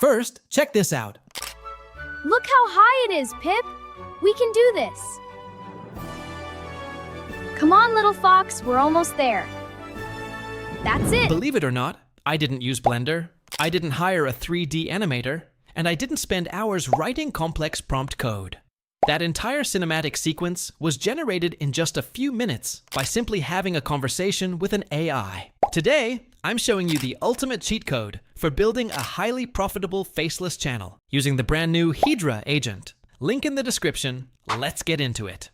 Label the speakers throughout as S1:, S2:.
S1: First, check this out.
S2: Look how high it is, Pip! We can do this! Come on, little fox, we're almost there. That's it!
S1: Believe it or not, I didn't use Blender, I didn't hire a 3D animator, and I didn't spend hours writing complex prompt code. That entire cinematic sequence was generated in just a few minutes by simply having a conversation with an AI. Today, I'm showing you the ultimate cheat code for building a highly profitable faceless channel using the brand new Hedra Agent. Link in the description. Let's get into it.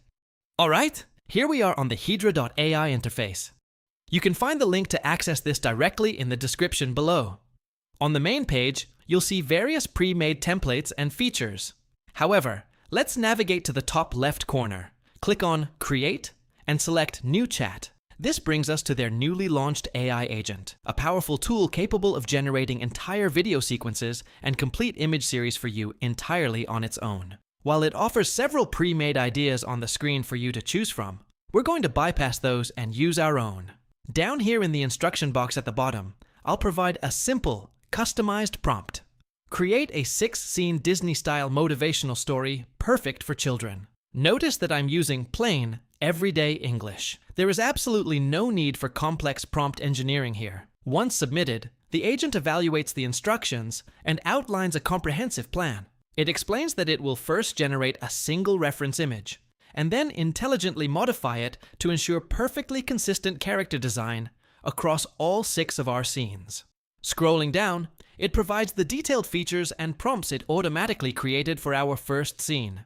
S1: All right, here we are on the Hedra.ai interface. You can find the link to access this directly in the description below. On the main page, you'll see various pre-made templates and features. However, let's navigate to the top left corner, click on Create, and select New Chat. This brings us to their newly launched AI agent, a powerful tool capable of generating entire video sequences and complete image series for you entirely on its own. While it offers several pre-made ideas on the screen for you to choose from, we're going to bypass those and use our own. Down here in the instruction box at the bottom, I'll provide a simple, customized prompt. Create a 6-scene Disney-style motivational story perfect for children. Notice that I'm using plain, everyday English. There is absolutely no need for complex prompt engineering here. Once submitted, the agent evaluates the instructions and outlines a comprehensive plan. It explains that it will first generate a single reference image, and then intelligently modify it to ensure perfectly consistent character design across all 6 of our scenes. Scrolling down, it provides the detailed features and prompts it automatically created for our first scene.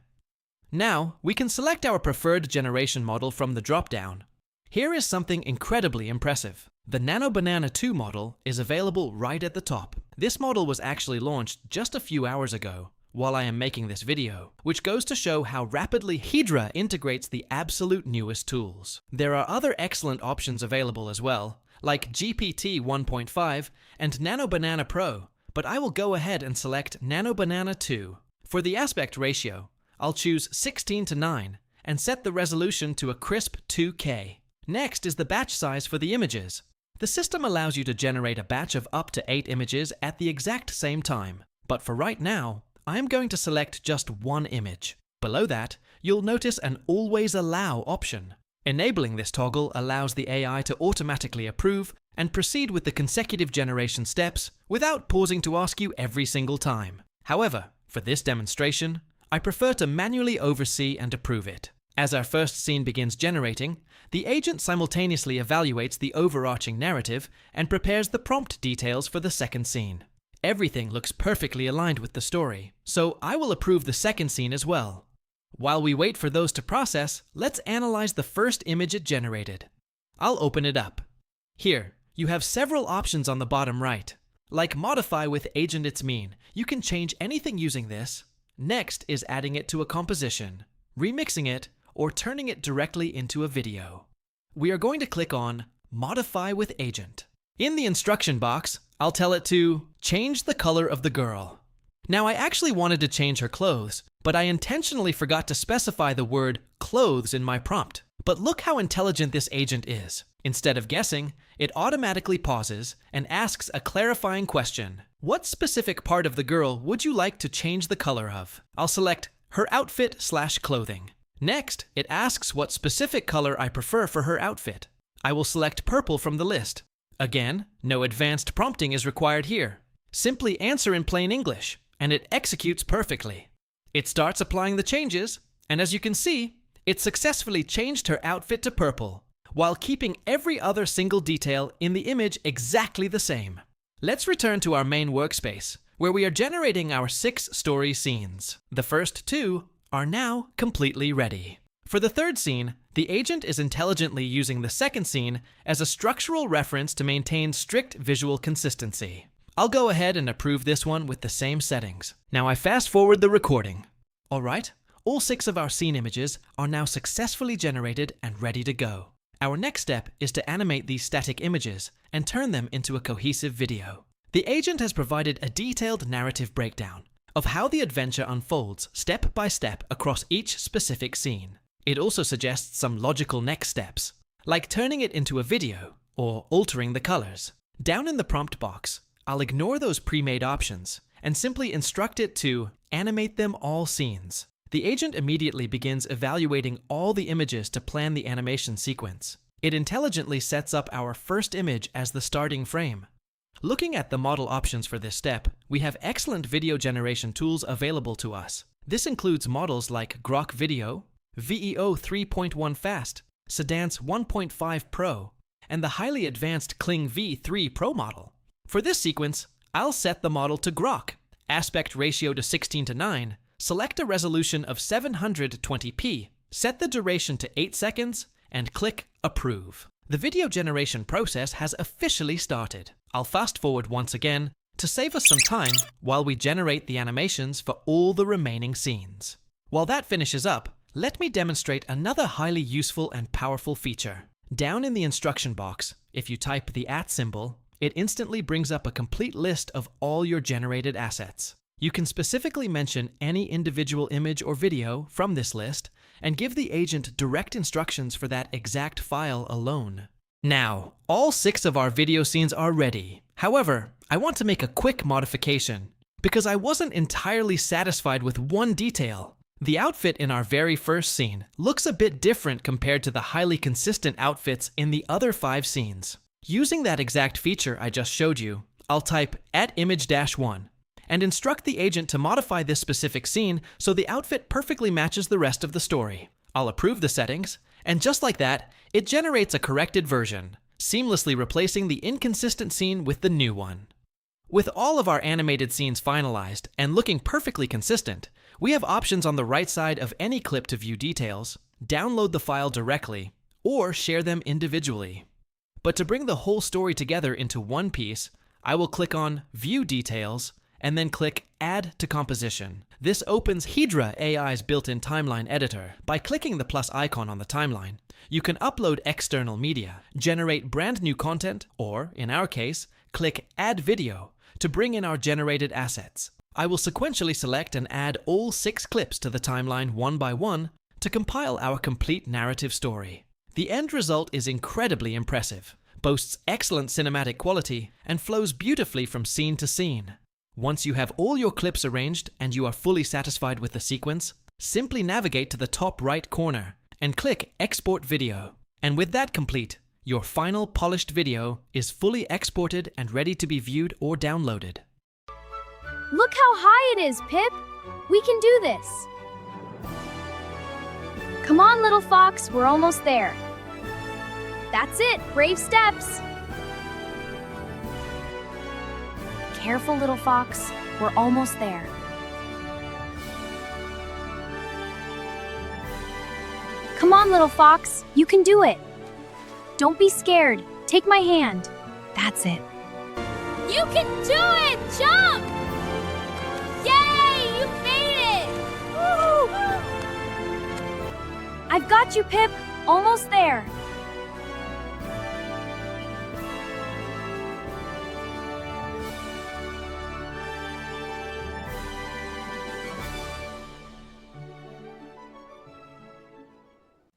S1: Now, we can select our preferred generation model from the drop-down. Here is something incredibly impressive. The Nano Banana 2 model is available right at the top. This model was actually launched just a few hours ago, while I am making this video, which goes to show how rapidly Hedra integrates the absolute newest tools. There are other excellent options available as well, like GPT 1.5 and Nano Banana Pro, but I will go ahead and select Nano Banana 2. For the aspect ratio, I'll choose 16:9 and set the resolution to a crisp 2K. Next is the batch size for the images. The system allows you to generate a batch of up to 8 images at the exact same time, but for right now, I'm going to select just one image. Below that, you'll notice an Always Allow option. Enabling this toggle allows the AI to automatically approve and proceed with the consecutive generation steps without pausing to ask you every single time. However, for this demonstration, I prefer to manually oversee and approve it. As our first scene begins generating, the agent simultaneously evaluates the overarching narrative and prepares the prompt details for the second scene. Everything looks perfectly aligned with the story, so I will approve the second scene as well. While we wait for those to process, let's analyze the first image it generated. I'll open it up. Here, you have several options on the bottom right. Like Modify with Agent It's Mean, you can change anything using this. Next is adding it to a composition, remixing it, or turning it directly into a video. We are going to click on Modify with Agent. In the instruction box, I'll tell it to change the color of the girl. Now, I actually wanted to change her clothes, but I intentionally forgot to specify the word clothes in my prompt. But look how intelligent this agent is. Instead of guessing, it automatically pauses and asks a clarifying question. What specific part of the girl would you like to change the color of? I'll select her outfit/clothing. Next, it asks what specific color I prefer for her outfit. I will select purple from the list. Again, no advanced prompting is required here. Simply answer in plain English, and it executes perfectly. It starts applying the changes, and as you can see, it successfully changed her outfit to purple, while keeping every other single detail in the image exactly the same. Let's return to our main workspace, where we are generating our 6 story scenes. The first 2 are now completely ready. For the third scene, the agent is intelligently using the second scene as a structural reference to maintain strict visual consistency. I'll go ahead and approve this one with the same settings. Now I fast forward the recording. All right, all 6 of our scene images are now successfully generated and ready to go. Our next step is to animate these static images and turn them into a cohesive video. The agent has provided a detailed narrative breakdown of how the adventure unfolds step by step across each specific scene. It also suggests some logical next steps, like turning it into a video or altering the colors. Down in the prompt box, I'll ignore those pre-made options and simply instruct it to animate them all scenes. The agent immediately begins evaluating all the images to plan the animation sequence. It intelligently sets up our first image as the starting frame. Looking at the model options for this step, we have excellent video generation tools available to us. This includes models like Grok Video, VEO 3.1 Fast, Sedance 1.5 Pro, and the highly advanced Kling V3 Pro model. For this sequence, I'll set the model to Grok, aspect ratio to 16:9, select a resolution of 720p, set the duration to 8 seconds, and click Approve. The video generation process has officially started. I'll fast forward once again to save us some time while we generate the animations for all the remaining scenes. While that finishes up, let me demonstrate another highly useful and powerful feature. Down in the instruction box, if you type the @ symbol, it instantly brings up a complete list of all your generated assets. You can specifically mention any individual image or video from this list and give the agent direct instructions for that exact file alone. Now, all 6 of our video scenes are ready. However, I want to make a quick modification because I wasn't entirely satisfied with one detail. The outfit in our very first scene looks a bit different compared to the highly consistent outfits in the other 5 scenes. Using that exact feature I just showed you, I'll type @image-1 and instruct the agent to modify this specific scene so the outfit perfectly matches the rest of the story. I'll approve the settings, and just like that, it generates a corrected version, seamlessly replacing the inconsistent scene with the new one. With all of our animated scenes finalized and looking perfectly consistent, we have options on the right side of any clip to view details, download the file directly, or share them individually. But to bring the whole story together into one piece, I will click on View Details and then click Add to Composition. This opens Hedra AI's built-in timeline editor. By clicking the plus icon on the timeline, you can upload external media, generate brand new content, or, in our case, click Add Video to bring in our generated assets. I will sequentially select and add all 6 clips to the timeline one by one to compile our complete narrative story. The end result is incredibly impressive, boasts excellent cinematic quality, and flows beautifully from scene to scene. Once you have all your clips arranged and you are fully satisfied with the sequence, simply navigate to the top right corner and click Export Video. And with that complete, your final polished video is fully exported and ready to be viewed or downloaded.
S2: Look how high it is, Pip! We can do this! Come on, little fox, we're almost there. That's it, brave steps! Careful, little fox, we're almost there. Come on, little fox, you can do it. Don't be scared, take my hand. That's it. You can do it! Jump! Yay! You made it! Woo! I've got you, Pip. Almost there.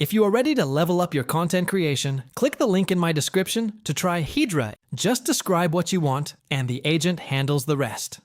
S1: If you are ready to level up your content creation, click the link in my description to try Hedra. Just describe what you want, and the agent handles the rest.